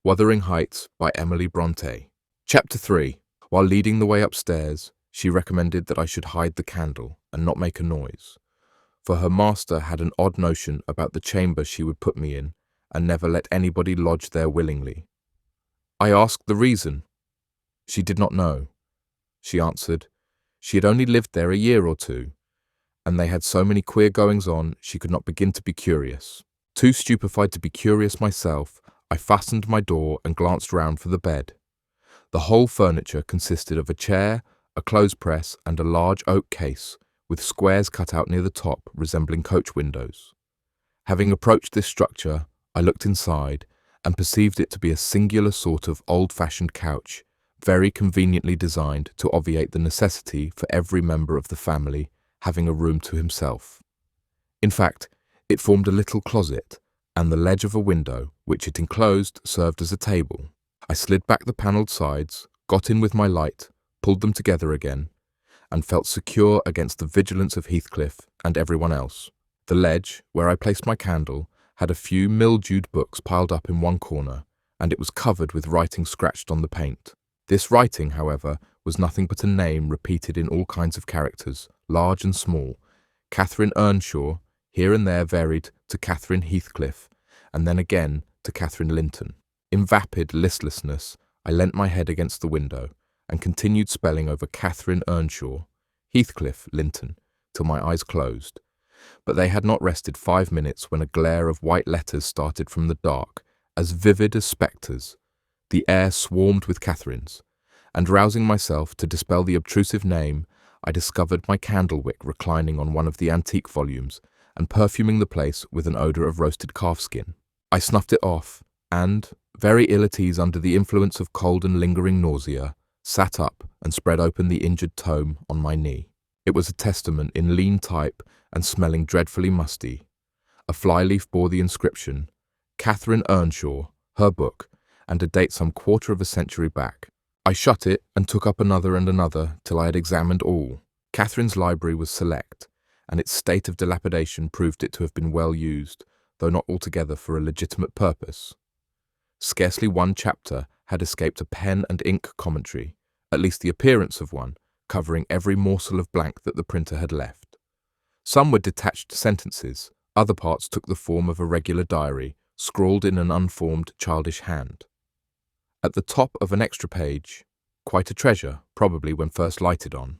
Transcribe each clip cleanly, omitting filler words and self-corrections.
Wuthering Heights by Emily Brontë. Chapter 3. While leading the way upstairs, she recommended that I should hide the candle and not make a noise, for her master had an odd notion about the chamber she would put me in and never let anybody lodge there willingly. I asked the reason. She did not know. She answered, she had only lived there a year or two, and they had so many queer goings-on she could not begin to be curious. Too stupefied to be curious myself, I fastened my door and glanced round for the bed. The whole furniture consisted of a chair, a clothes press, and a large oak case, with squares cut out near the top resembling coach windows. Having approached this structure, I looked inside and perceived it to be a singular sort of old-fashioned couch, very conveniently designed to obviate the necessity for every member of the family having a room to himself. In fact, it formed a little closet, and the ledge of a window, which it enclosed, served as a table. I slid back the panelled sides, got in with my light, pulled them together again, and felt secure against the vigilance of Heathcliff and everyone else. The ledge, where I placed my candle, had a few mildewed books piled up in one corner, and it was covered with writing scratched on the paint. This writing, however, was nothing but a name repeated in all kinds of characters, large and small. Catherine Earnshaw, here and there varied to Catherine Heathcliff, and then again to Catherine Linton. In vapid listlessness, I leant my head against the window and continued spelling over Catherine Earnshaw, Heathcliff, Linton, till my eyes closed. But they had not rested 5 minutes when a glare of white letters started from the dark, as vivid as spectres. The air swarmed with Catherines, and rousing myself to dispel the obtrusive name, I discovered my candle wick reclining on one of the antique volumes and perfuming the place with an odour of roasted calfskin. I snuffed it off and, very ill at ease under the influence of cold and lingering nausea, sat up and spread open the injured tome on my knee. It was a testament in lean type and smelling dreadfully musty. A flyleaf bore the inscription, Catherine Earnshaw, her book, and a date some quarter of a century back. I shut it and took up another and another till I had examined all. Catherine's library was select, and its state of dilapidation proved it to have been well used, though not altogether for a legitimate purpose. Scarcely one chapter had escaped a pen and ink commentary, at least the appearance of one, covering every morsel of blank that the printer had left. Some were detached sentences, other parts took the form of a regular diary, scrawled in an unformed, childish hand. At the top of an extra page, quite a treasure, probably when first lighted on,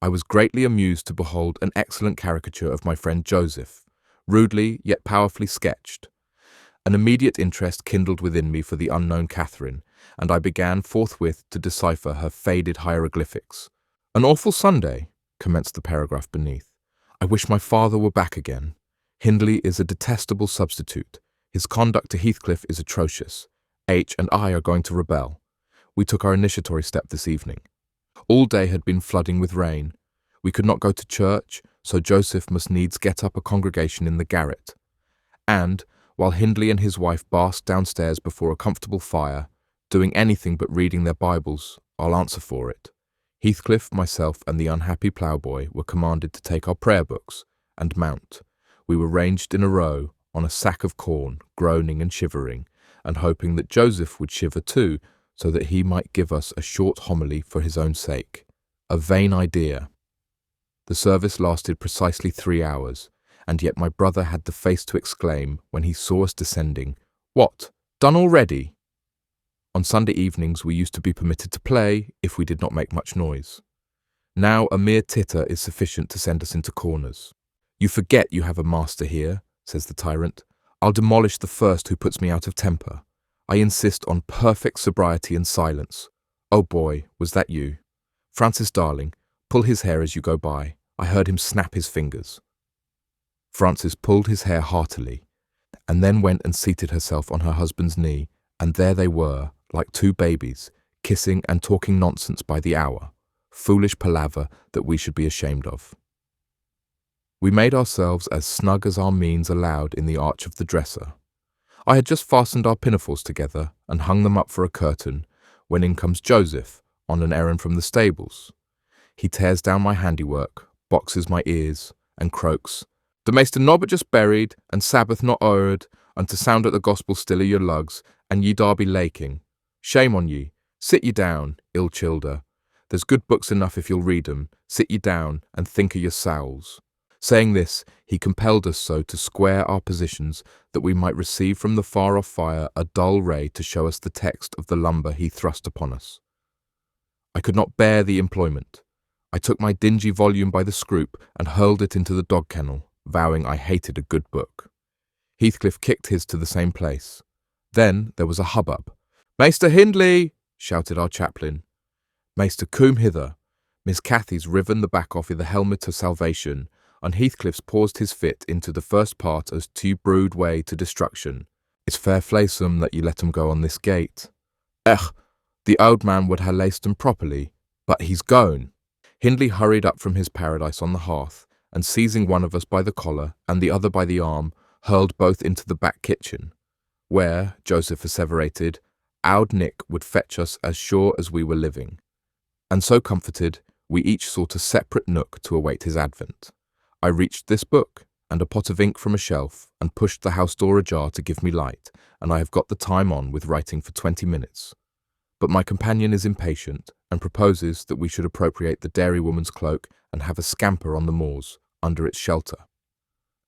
I was greatly amused to behold an excellent caricature of my friend Joseph, rudely yet powerfully sketched. An immediate interest kindled within me for the unknown Catherine, and I began forthwith to decipher her faded hieroglyphics. "An awful Sunday," commenced the paragraph beneath. "I wish my father were back again. Hindley is a detestable substitute. His conduct to Heathcliff is atrocious. H and I are going to rebel. We took our initiatory step this evening. All day had been flooding with rain. We could not go to church, so Joseph must needs get up a congregation in the garret. And, while Hindley and his wife basked downstairs before a comfortable fire, doing anything but reading their Bibles, I'll answer for it, Heathcliff, myself, and the unhappy ploughboy were commanded to take our prayer books and mount. We were ranged in a row on a sack of corn, groaning and shivering, and hoping that Joseph would shiver too, so that he might give us a short homily for his own sake. A vain idea. The service lasted precisely 3 hours, and yet my brother had the face to exclaim, when he saw us descending, "What, done already?" On Sunday evenings we used to be permitted to play, if we did not make much noise. Now a mere titter is sufficient to send us into corners. "You forget you have a master here," says the tyrant. "I'll demolish the first who puts me out of temper. I insist on perfect sobriety and silence. Oh boy, was that you? Francis, darling, pull his hair as you go by. I heard him snap his fingers." Francis pulled his hair heartily, and then went and seated herself on her husband's knee, and there they were, like two babies, kissing and talking nonsense by the hour. Foolish palaver that we should be ashamed of. We made ourselves as snug as our means allowed in the arch of the dresser. I had just fastened our pinafores together and hung them up for a curtain, when in comes Joseph, on an errand from the stables. He tears down my handiwork, boxes my ears, and croaks, "The Maester nobbut just buried, and Sabbath not o'ered, and to sound at the gospel still o' your lugs, and ye Darby Laking. Shame on ye. Sit ye down, ill-childer. There's good books enough if you'll read 'em. Sit ye down and think o' your sowls. Saying this, he compelled us so to square our positions that we might receive from the far-off fire a dull ray to show us the text of the lumber he thrust upon us. I could not bear the employment. I took my dingy volume by the scroop and hurled it into the dog kennel, vowing I hated a good book. Heathcliff kicked his to the same place. Then there was a hubbub. "Maester Hindley!" shouted our chaplain. "Maester, come hither. Miss Cathy's riven the back off i' the helmet of salvation, and Heathcliff's paused his fit into the first part as to brood way to destruction. It's fair flaysome that ye let 'em go on this gate. Ech, the old man would ha' laced 'em properly, but he's gone." Hindley hurried up from his paradise on the hearth, and seizing one of us by the collar and the other by the arm, hurled both into the back kitchen, where, Joseph asseverated, Auld Nick would fetch us as sure as we were living. And so comforted, we each sought a separate nook to await his advent. I reached this book and a pot of ink from a shelf and pushed the house door ajar to give me light, and I have got the time on with writing for 20 minutes. But my companion is impatient and proposes that we should appropriate the dairywoman's cloak and have a scamper on the moors under its shelter.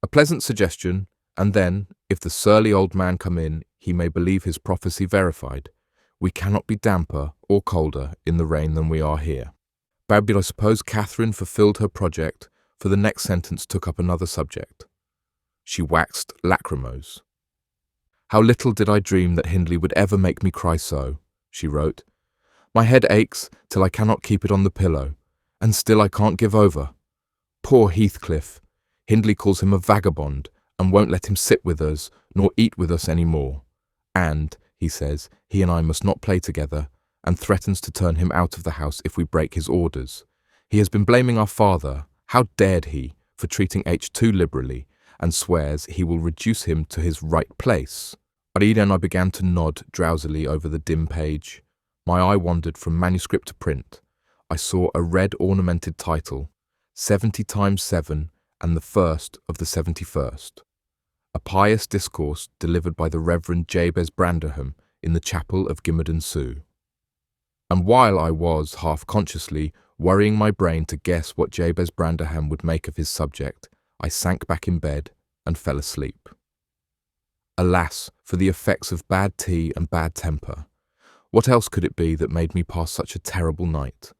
A pleasant suggestion, and then, if the surly old man come in, he may believe his prophecy verified. We cannot be damper or colder in the rain than we are here. But I suppose Catherine fulfilled her project, for the next sentence took up another subject. She waxed lachrymose. "How little did I dream that Hindley would ever make me cry so," she wrote. "My head aches till I cannot keep it on the pillow, and still I can't give over. Poor Heathcliff! Hindley calls him a vagabond, and won't let him sit with us, nor eat with us any more. And, he says, he and I must not play together, and threatens to turn him out of the house if we break his orders. He has been blaming our father, how dared he, for treating H too liberally, and swears he will reduce him to his right place." I read, and I began to nod drowsily over the dim page. My eye wandered from manuscript to print. I saw a red ornamented title, 70 times 7 and the first of the 71st. A pious discourse delivered by the Reverend Jabez Branderham in the chapel of Gimmerden Sue. And while I was, half-consciously, worrying my brain to guess what Jabez Branderham would make of his subject, I sank back in bed and fell asleep. Alas, for the effects of bad tea and bad temper. What else could it be that made me pass such a terrible night?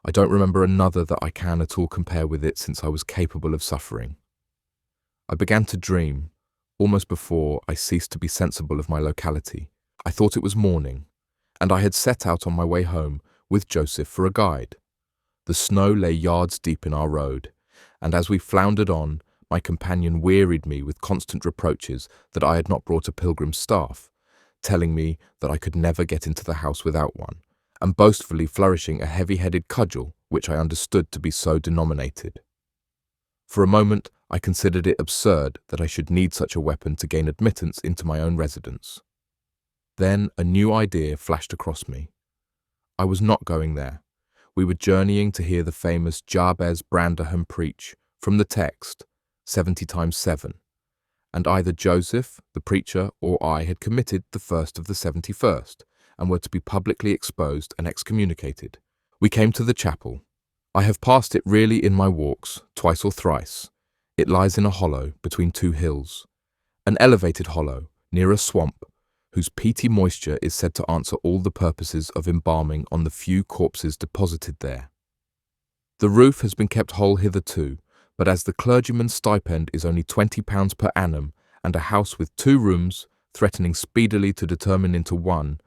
I don't remember another that I can at all compare with it since I was capable of suffering. I began to dream, almost before I ceased to be sensible of my locality. I thought it was morning, and I had set out on my way home with Joseph for a guide. The snow lay yards deep in our road, and as we floundered on, my companion wearied me with constant reproaches that I had not brought a pilgrim's staff, telling me that I could never get into the house without one, and boastfully flourishing a heavy-headed cudgel, which I understood to be so denominated. For a moment, I considered it absurd that I should need such a weapon to gain admittance into my own residence. Then a new idea flashed across me. I was not going there. We were journeying to hear the famous Jabez Branderham preach from the text, 70 times 7, and either Joseph, the preacher, or I had committed the first of the 71st, and were to be publicly exposed and excommunicated. We came to the chapel. I have passed it really in my walks, twice or thrice. It lies in a hollow between two hills, an elevated hollow near a swamp, whose peaty moisture is said to answer all the purposes of embalming on the few corpses deposited there. The roof has been kept whole hitherto, but as the clergyman's stipend is only £20 per annum, and a house with 2 rooms, threatening speedily to determine into one,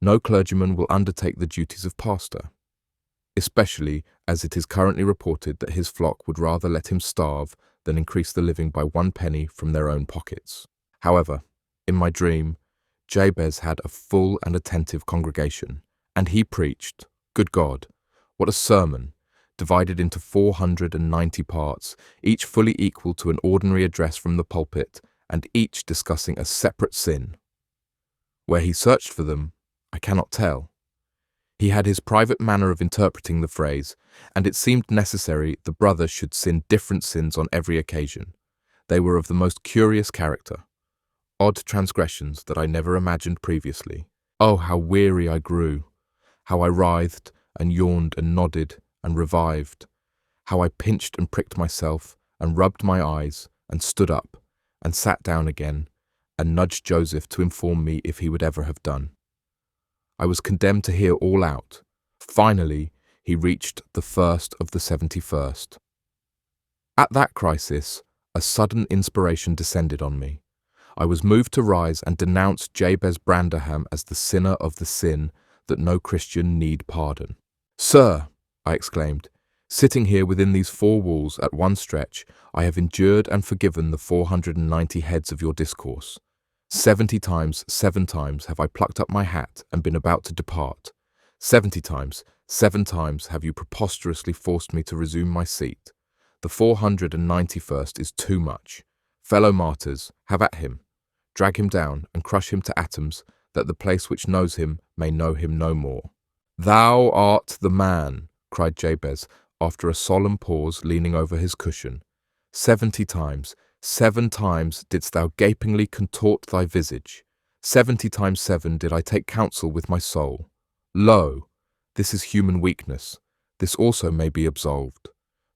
no clergyman will undertake the duties of pastor, especially as it is currently reported that his flock would rather let him starve than increase the living by 1 penny from their own pockets. However, in my dream, Jabez had a full and attentive congregation, and he preached, good God, what a sermon, divided into 490 parts, each fully equal to an ordinary address from the pulpit, and each discussing a separate sin. Where he searched for them, I cannot tell. He had his private manner of interpreting the phrase, and it seemed necessary the brothers should sin different sins on every occasion. They were of the most curious character. odd transgressions that I never imagined previously. Oh, how weary I grew, how I writhed and yawned and nodded and revived, how I pinched and pricked myself and rubbed my eyes and stood up and sat down again and nudged Joseph to inform me if he would ever have done. I was condemned to hear all out. Finally, he reached the first of the 71st. At that crisis, a sudden inspiration descended on me. I was moved to rise and denounce Jabez Branderham as the sinner of the sin that no Christian need pardon. "Sir," I exclaimed, "sitting here within these four walls at one stretch, I have endured and forgiven the 490 heads of your discourse. 70 times, 7 times have I plucked up my hat and been about to depart. 70 times, 7 times have you preposterously forced me to resume my seat. The 491st is too much. Fellow martyrs, have at him. Drag him down and crush him to atoms, that the place which knows him may know him no more." "Thou art the man," cried Jabez, after a solemn pause, leaning over his cushion. 70 times, 7 times didst thou gapingly contort thy visage. 70 times 7 did I take counsel with my soul. Lo, this is human weakness. This also may be absolved.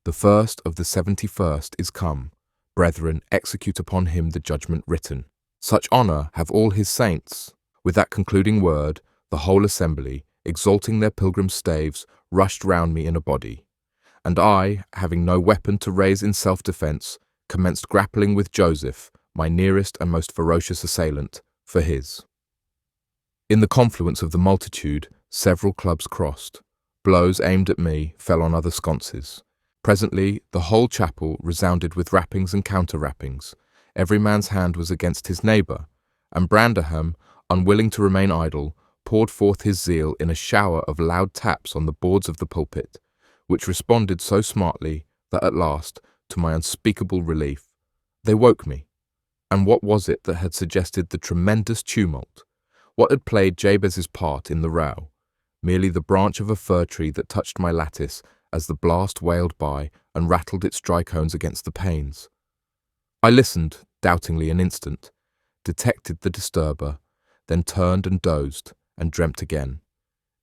The first of the 71st is come. Brethren, execute upon him the judgment written. Such honour have all his saints. With that concluding word, the whole assembly, exalting their pilgrim staves, rushed round me in a body. And I, having no weapon to raise in self-defence, commenced grappling with Joseph, my nearest and most ferocious assailant, for his. In the confluence of the multitude, several clubs crossed. Blows aimed at me fell on other sconces. Presently, the whole chapel resounded with rappings and counter-rappings. Every man's hand was against his neighbour, and Branderham, unwilling to remain idle, poured forth his zeal in a shower of loud taps on the boards of the pulpit, which responded so smartly that at last, to my unspeakable relief, they woke me. And what was it that had suggested the tremendous tumult? What had played Jabez's part in the row? Merely the branch of a fir tree that touched my lattice as the blast wailed by and rattled its dry cones against the panes. I listened, doubtingly an instant, detected the disturber, then turned and dozed and dreamt again,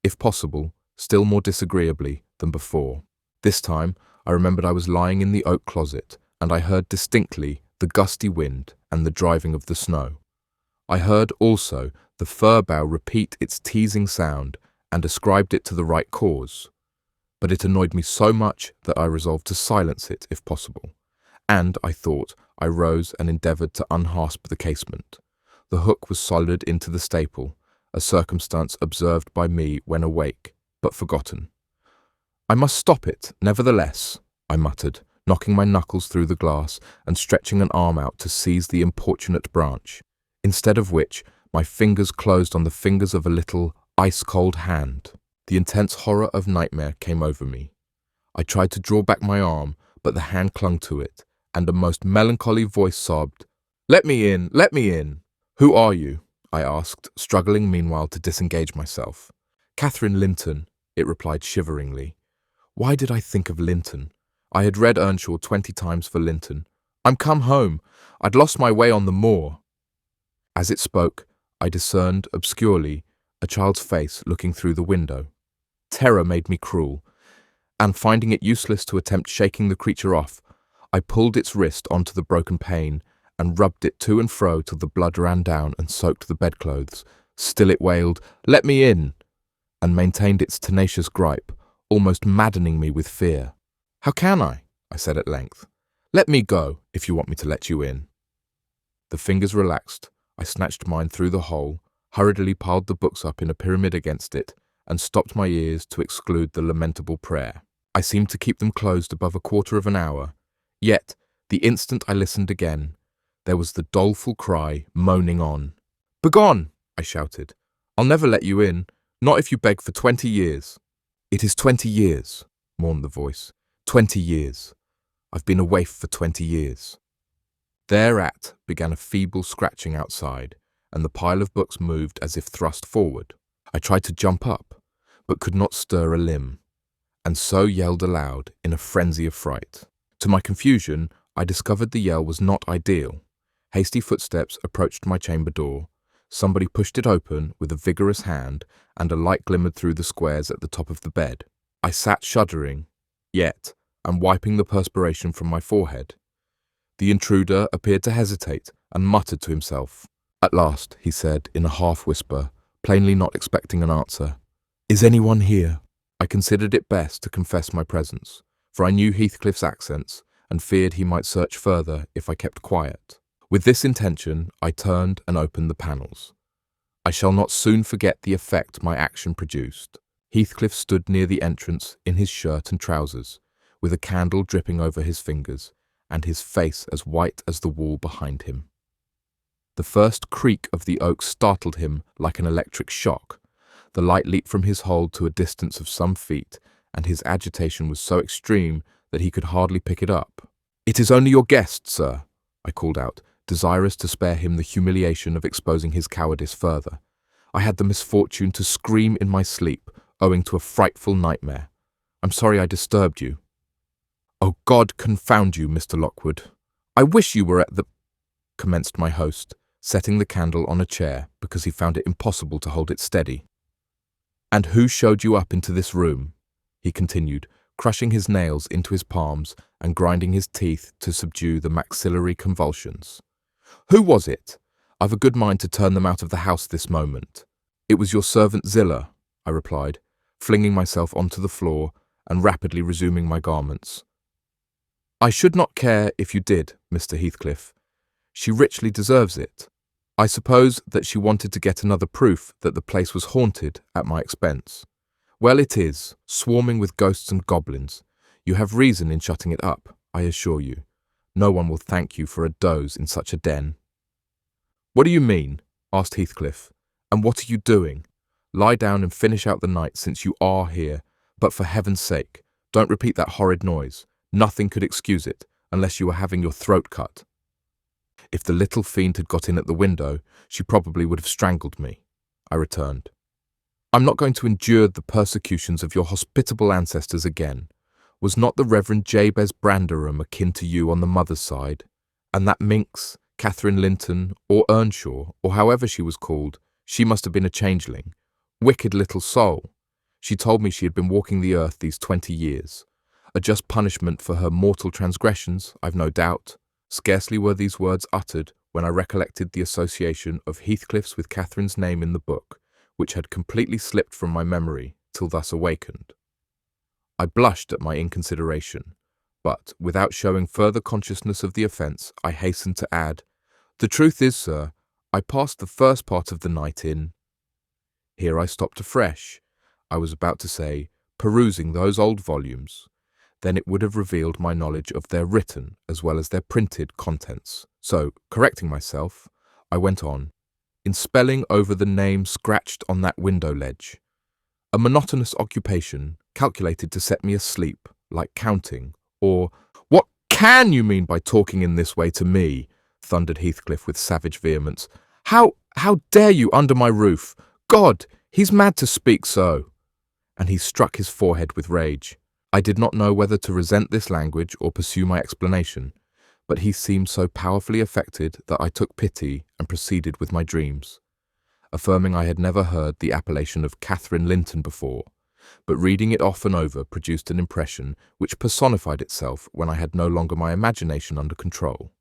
if possible, still more disagreeably than before. This time, I remembered I was lying in the oak closet, and I heard distinctly the gusty wind and the driving of the snow. I heard also the fir bough repeat its teasing sound and ascribed it to the right cause. But it annoyed me so much that I resolved to silence it if possible, and, I thought, I rose and endeavoured to unhasp the casement. The hook was soldered into the staple, a circumstance observed by me when awake, but forgotten. "I must stop it, nevertheless," I muttered, knocking my knuckles through the glass and stretching an arm out to seize the importunate branch, instead of which my fingers closed on the fingers of a little, ice-cold hand. The intense horror of nightmare came over me. I tried to draw back my arm, but the hand clung to it, and a most melancholy voice sobbed, "Let me in, let me in." "Who are you?" I asked, struggling meanwhile to disengage myself. "Catherine Linton," it replied shiveringly. Why did I think of Linton? I had read Earnshaw 20 times for Linton. "I'm come home. I'd lost my way on the moor." As it spoke, I discerned, obscurely, a child's face looking through the window. Terror made me cruel, and finding it useless to attempt shaking the creature off, I pulled its wrist onto the broken pane and rubbed it to and fro till the blood ran down and soaked the bedclothes. Still it wailed, "Let me in!" and maintained its tenacious gripe, almost maddening me with fear. "How can I?" I said at length. "Let me go, if you want me to let you in." The fingers relaxed. I snatched mine through the hole, hurriedly piled the books up in a pyramid against it, and stopped my ears to exclude the lamentable prayer. I seemed to keep them closed above a quarter of an hour, yet, the instant I listened again, there was the doleful cry moaning on. "Begone!" I shouted. "I'll never let you in, not if you beg for 20 years. "It is 20 years, mourned the voice. 20 years. I've been a waif for 20 years. Thereat began a feeble scratching outside, and the pile of books moved as if thrust forward. I tried to jump up, but could not stir a limb, and so yelled aloud in a frenzy of fright. To my confusion, I discovered the yell was not ideal. Hasty footsteps approached my chamber door. Somebody pushed it open with a vigorous hand, and a light glimmered through the squares at the top of the bed. I sat shuddering, yet, and wiping the perspiration from my forehead. The intruder appeared to hesitate and muttered to himself. At last, he said in a half-whisper, plainly not expecting an answer, "Is anyone here?" I considered it best to confess my presence, for I knew Heathcliff's accents and feared he might search further if I kept quiet. With this intention, I turned and opened the panels. I shall not soon forget the effect my action produced. Heathcliff stood near the entrance in his shirt and trousers, with a candle dripping over his fingers, and his face as white as the wall behind him. The first creak of the oak startled him like an electric shock. The light leaped from his hold to a distance of some feet, and his agitation was so extreme that he could hardly pick it up. "It is only your guest, sir," I called out, desirous to spare him the humiliation of exposing his cowardice further. I had the misfortune to scream in my sleep, owing to a frightful nightmare. "I'm sorry I disturbed you." "Oh, God confound you, Mr. Lockwood. I wish you were at the—" commenced my host, setting the candle on a chair because he found it impossible to hold it steady. "And who showed you up into this room?" he continued, crushing his nails into his palms and grinding his teeth to subdue the maxillary convulsions. "Who was it? I've a good mind to turn them out of the house this moment." "It was your servant Zillah," I replied, flinging myself onto the floor and rapidly resuming my garments. "I should not care if you did, Mr. Heathcliff. She richly deserves it. I suppose that she wanted to get another proof that the place was haunted at my expense. Well, it is, swarming with ghosts and goblins. You have reason in shutting it up, I assure you. No one will thank you for a doze in such a den." "What do you mean?" asked Heathcliff. "And what are you doing? Lie down and finish out the night since you are here, but for heaven's sake, don't repeat that horrid noise. Nothing could excuse it, unless you were having your throat cut." "If the little fiend had got in at the window, she probably would have strangled me," I returned. "I'm not going to endure the persecutions of your hospitable ancestors again. Was not the Reverend Jabez Branderham akin to you on the mother's side? And that minx, Catherine Linton, or Earnshaw, or however she was called, she must have been a changeling. Wicked little soul. She told me she had been walking the earth these 20 years. A just punishment for her mortal transgressions, I've no doubt." Scarcely were these words uttered when I recollected the association of Heathcliff's with Catherine's name in the book, which had completely slipped from my memory till thus awakened. I blushed at my inconsideration, but, without showing further consciousness of the offence, I hastened to add, "The truth is, sir, I passed the first part of the night in—" Here I stopped afresh. I was about to say, perusing those old volumes. Then it would have revealed my knowledge of their written as well as their printed contents. So, correcting myself, I went on, "in spelling over the name scratched on that window ledge. A monotonous occupation calculated to set me asleep, like counting, or—" "What can you mean by talking in this way to me?" thundered Heathcliff with savage vehemence. How dare you under my roof? God, he's mad to speak so." And he struck his forehead with rage. I did not know whether to resent this language or pursue my explanation, but he seemed so powerfully affected that I took pity and proceeded with my dreams, affirming I had never heard the appellation of Catherine Linton before, but reading it often over produced an impression which personified itself when I had no longer my imagination under control.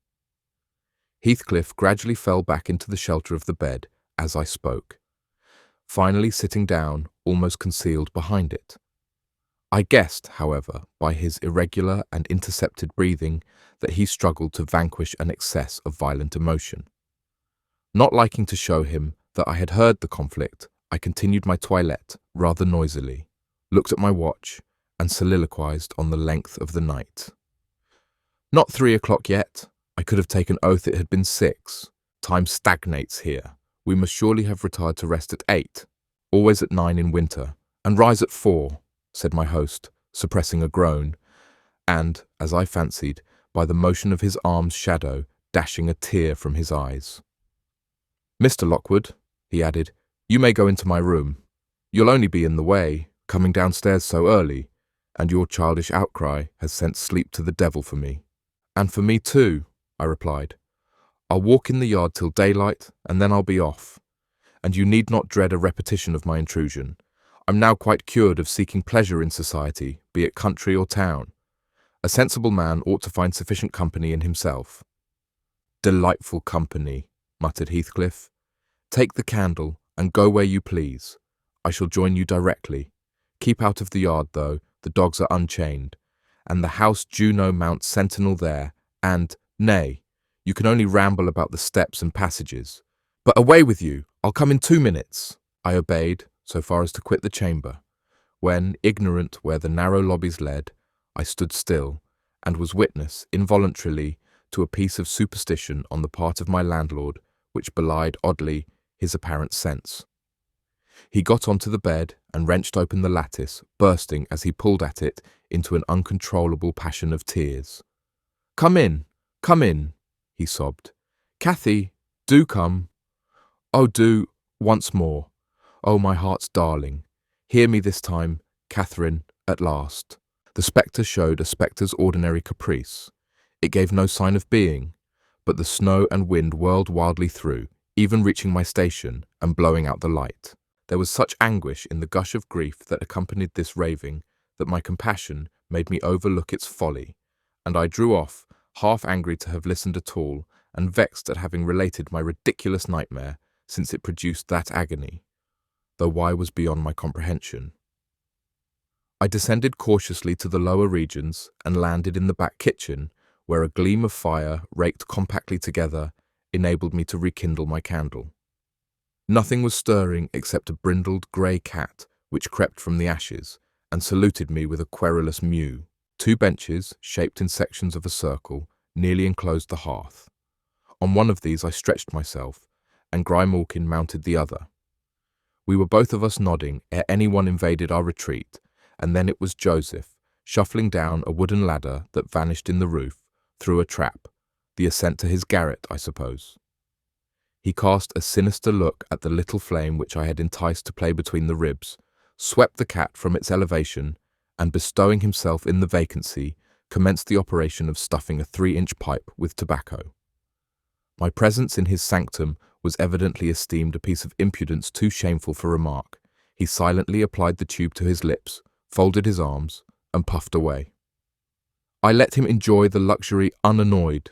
Heathcliff gradually fell back into the shelter of the bed as I spoke, finally sitting down almost concealed behind it. I guessed, however, by his irregular and intercepted breathing that he struggled to vanquish an excess of violent emotion. Not liking to show him that I had heard the conflict, I continued my toilette rather noisily, looked at my watch, and soliloquized on the length of the night. Not 3 o'clock yet. I could have taken oath it had been 6. Time stagnates here. We must surely have retired to rest at 8, always at 9 in winter, and rise at 4, said my host, suppressing a groan, and, as I fancied, by the motion of his arm's shadow, dashing a tear from his eyes. "Mr. Lockwood," he added, "you may go into my room. You'll only be in the way, coming downstairs so early, and your childish outcry has sent sleep to the devil for me." "And for me too," I replied. I'll walk in the yard till daylight, and then I'll be off. And you need not dread a repetition of my intrusion. I'm now quite cured of seeking pleasure in society, be it country or town. A sensible man ought to find sufficient company in himself." "Delightful company," muttered Heathcliff. "Take the candle and go where you please. I shall join you directly. Keep out of the yard, though, the dogs are unchained, and the house Juno mounts sentinel there, and, nay, you can only ramble about the steps and passages. But away with you! I'll come in 2 minutes." I obeyed, so far as to quit the chamber, when, ignorant where the narrow lobbies led, I stood still, and was witness, involuntarily, to a piece of superstition on the part of my landlord which belied oddly his apparent sense. He got onto the bed and wrenched open the lattice, bursting, as he pulled at it, into an uncontrollable passion of tears. Come in, he sobbed. "Cathy, do come. Oh, do, once more. Oh, my heart's darling. Hear me this time, Catherine, at last." The spectre showed a spectre's ordinary caprice. It gave no sign of being, but the snow and wind whirled wildly through, even reaching my station and blowing out the light. There was such anguish in the gush of grief that accompanied this raving that my compassion made me overlook its folly, and I drew off, half angry to have listened at all, and vexed at having related my ridiculous nightmare, since it produced that agony, though why was beyond my comprehension. I descended cautiously to the lower regions and landed in the back kitchen, where a gleam of fire, raked compactly together, enabled me to rekindle my candle. Nothing was stirring except a brindled grey cat, which crept from the ashes, and saluted me with a querulous mew. 2 benches, shaped in sections of a circle, nearly enclosed the hearth. On one of these I stretched myself, and Grimalkin mounted the other. We were both of us nodding ere anyone invaded our retreat, and then it was Joseph, shuffling down a wooden ladder that vanished in the roof, through a trap, the ascent to his garret, I suppose. He cast a sinister look at the little flame which I had enticed to play between the ribs, swept the cat from its elevation, and bestowing himself in the vacancy, commenced the operation of stuffing a 3-inch pipe with tobacco. My presence in his sanctum was evidently esteemed a piece of impudence too shameful for remark. He silently applied the tube to his lips, folded his arms, and puffed away. I let him enjoy the luxury unannoyed,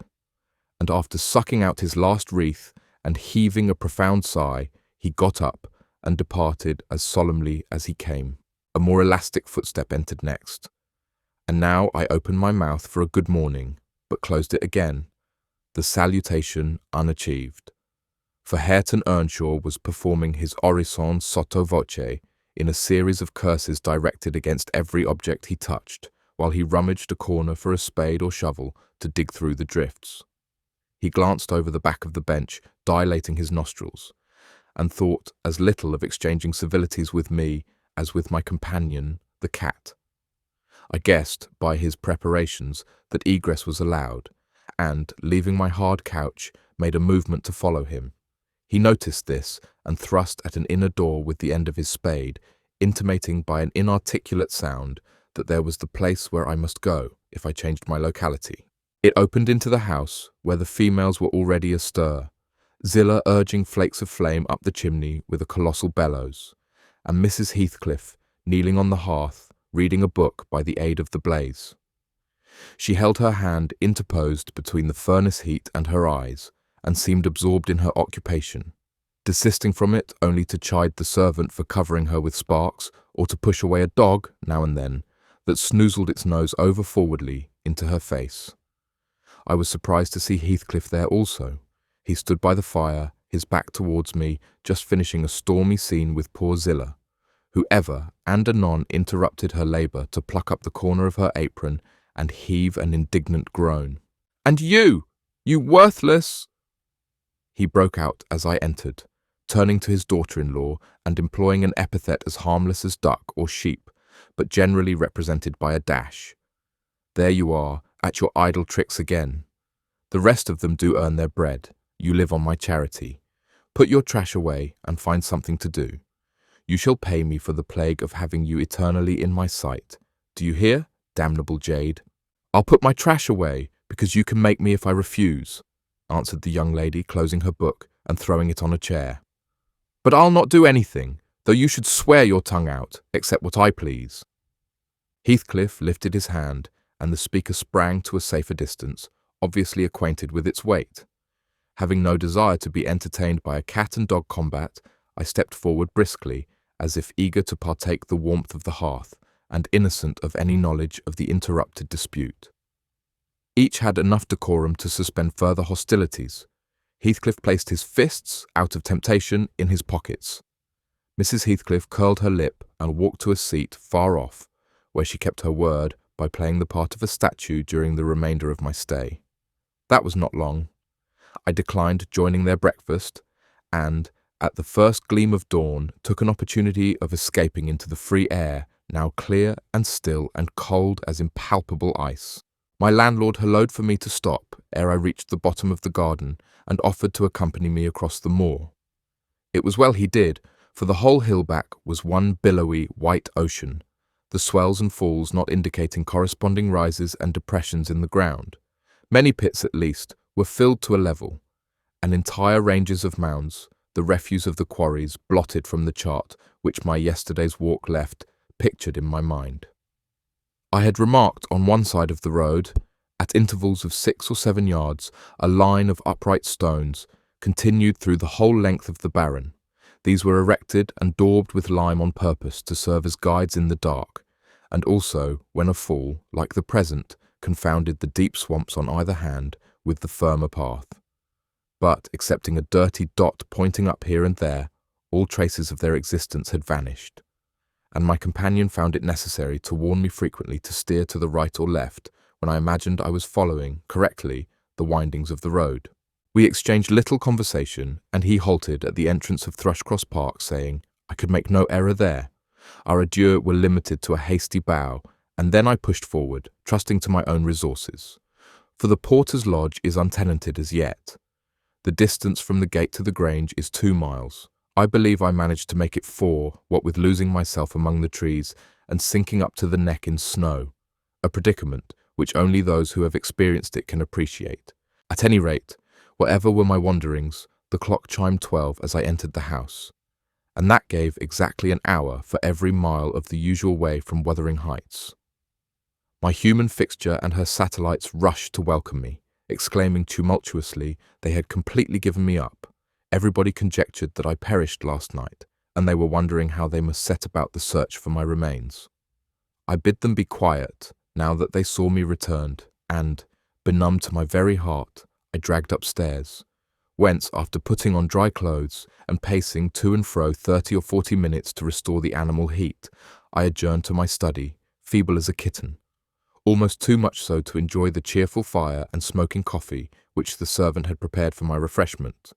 and after sucking out his last wreath and heaving a profound sigh, he got up and departed as solemnly as he came. A more elastic footstep entered next, and now I opened my mouth for a good morning, but closed it again, the salutation unachieved. For Hareton Earnshaw was performing his orison sotto voce in a series of curses directed against every object he touched, while he rummaged a corner for a spade or shovel to dig through the drifts. He glanced over the back of the bench, dilating his nostrils, and thought as little of exchanging civilities with me as with my companion, the cat. I guessed, by his preparations, that egress was allowed, and, leaving my hard couch, made a movement to follow him. He noticed this, and thrust at an inner door with the end of his spade, intimating by an inarticulate sound that there was the place where I must go if I changed my locality. It opened into the house, where the females were already astir, Zillah urging flakes of flame up the chimney with a colossal bellows, and Mrs. Heathcliff kneeling on the hearth, reading a book by the aid of the blaze. She held her hand interposed between the furnace heat and her eyes, and seemed absorbed in her occupation, desisting from it only to chide the servant for covering her with sparks, or to push away a dog, now and then, that snoozled its nose over-forwardly into her face. I was surprised to see Heathcliff there also. He stood by the fire, his back towards me, just finishing a stormy scene with poor Zillah, who ever and anon interrupted her labour to pluck up the corner of her apron and heave an indignant groan. "And you worthless—" he broke out as I entered, turning to his daughter-in-law and employing an epithet as harmless as duck or sheep, but generally represented by a dash. "There you are, at your idle tricks again. The rest of them do earn their bread. You live on my charity. Put your trash away and find something to do. You shall pay me for the plague of having you eternally in my sight. Do you hear, damnable jade? I'll put my trash away, because you can make me if I refuse." answered the young lady, closing her book and throwing it on a chair. "But I'll not do anything, though you should swear your tongue out, except what I please." Heathcliff lifted his hand, and the speaker sprang to a safer distance, obviously acquainted with its weight. Having no desire to be entertained by a cat-and-dog combat, I stepped forward briskly, as if eager to partake the warmth of the hearth, and innocent of any knowledge of the interrupted dispute. Each had enough decorum to suspend further hostilities. Heathcliff placed his fists, out of temptation, in his pockets. Mrs. Heathcliff curled her lip and walked to a seat far off, where she kept her word by playing the part of a statue during the remainder of my stay. That was not long. I declined joining their breakfast, and, at the first gleam of dawn, took an opportunity of escaping into the free air, now clear and still and cold as impalpable ice. My landlord hallooed for me to stop ere I reached the bottom of the garden, and offered to accompany me across the moor. It was well he did, for the whole hill-back was one billowy white ocean, the swells and falls not indicating corresponding rises and depressions in the ground. Many pits, at least, were filled to a level, and entire ranges of mounds, the refuse of the quarries, blotted from the chart which my yesterday's walk left, pictured in my mind. I had remarked on one side of the road, at intervals of 6 or 7 yards, a line of upright stones, continued through the whole length of the barren. These were erected and daubed with lime on purpose to serve as guides in the dark, and also, when a fall, like the present, confounded the deep swamps on either hand with the firmer path. But, excepting a dirty dot pointing up here and there, all traces of their existence had vanished, and my companion found it necessary to warn me frequently to steer to the right or left when I imagined I was following, correctly, the windings of the road. We exchanged little conversation, and he halted at the entrance of Thrushcross Park, saying, I could make no error there. Our adieux were limited to a hasty bow, and then I pushed forward, trusting to my own resources. For the porter's lodge is untenanted as yet. The distance from the gate to the Grange is 2 miles. I believe I managed to make it 4, what with losing myself among the trees and sinking up to the neck in snow, a predicament which only those who have experienced it can appreciate. At any rate, whatever were my wanderings, the clock chimed 12 as I entered the house, and that gave exactly an hour for every mile of the usual way from Wuthering Heights. My human fixture and her satellites rushed to welcome me, exclaiming tumultuously they had completely given me up. Everybody conjectured that I perished last night, and they were wondering how they must set about the search for my remains. I bid them be quiet, now that they saw me returned, and, benumbed to my very heart, I dragged upstairs, whence, after putting on dry clothes and pacing to and fro 30 or 40 minutes to restore the animal heat, I adjourned to my study, feeble as a kitten, almost too much so to enjoy the cheerful fire and smoking coffee which the servant had prepared for my refreshment.